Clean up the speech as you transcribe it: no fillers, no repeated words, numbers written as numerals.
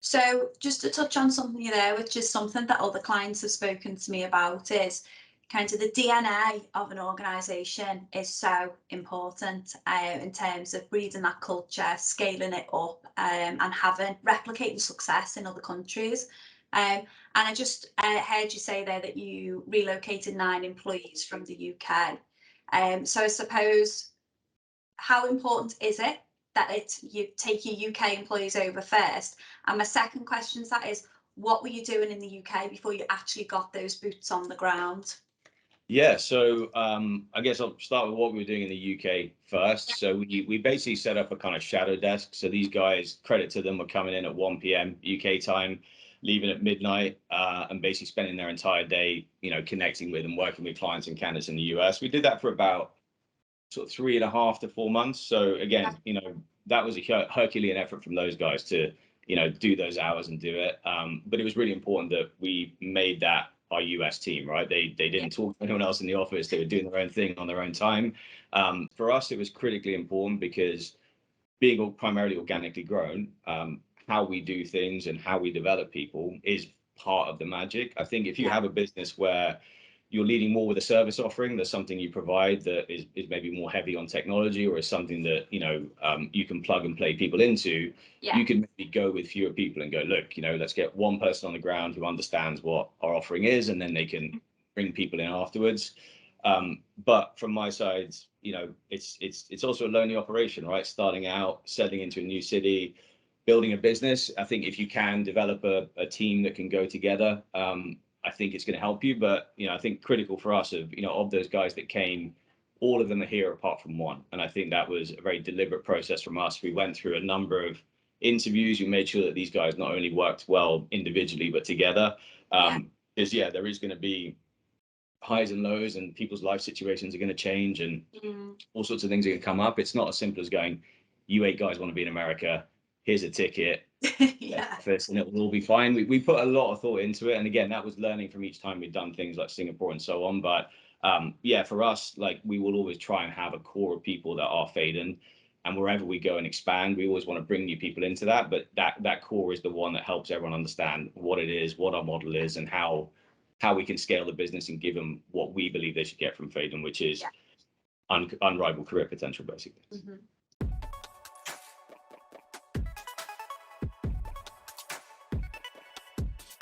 So just to touch on something there, which is something that other clients have spoken to me about, is kind of the DNA of an organisation is so important in terms of breeding that culture, scaling it up, and having replicating success in other countries. And I just heard you say there that you relocated 9 employees from the UK. So I suppose, how important is it that you take your UK employees over first? And my second question to that is, what were you doing in the UK before you actually got those boots on the ground? Yeah, so I guess I'll start with what we were doing in the UK first. So we basically set up a kind of shadow desk. So these guys, credit to them, were coming in at 1 p.m. UK time, leaving at midnight, and basically spending their entire day, connecting with and working with clients and candidates in the US. We did that for about sort of 3.5 to 4 months. So again, that was a Herculean effort from those guys to, do those hours and do it. But it was really important that we made that our US team, right? They didn't talk to anyone else in the office. They were doing their own thing on their own time. For us, it was critically important because being primarily organically grown, how we do things and how we develop people is part of the magic. I think if you have a business where you're leading more with a service offering, there's something you provide that is maybe more heavy on technology, or is something that you can plug and play people into. You can maybe go with fewer people and go, look, let's get one person on the ground who understands what our offering is, and then they can bring people in afterwards. But from my side, it's also a lonely operation, right? Starting out, settling into a new city, building a business. I think if you can develop a team that can go together, I think it's going to help you. But I think critical for us of those guys that came, all of them are here apart from one. And I think that was a very deliberate process from us. We went through a number of interviews. We made sure that these guys not only worked well individually but together. Because there is going to be highs and lows, and people's life situations are going to change, and all sorts of things are going to come up. It's not as simple as going, you 8 guys want to be in America, here's a ticket, and it will all be fine. We put a lot of thought into it, and again, that was learning from each time we've done things like Singapore and so on. But for us, like, we will always try and have a core of people that are Phaidon, and wherever we go and expand, we always want to bring new people into that. But that core is the one that helps everyone understand what it is, what our model is, and how we can scale the business and give them what we believe they should get from Phaidon, which is unrivaled career potential, basically.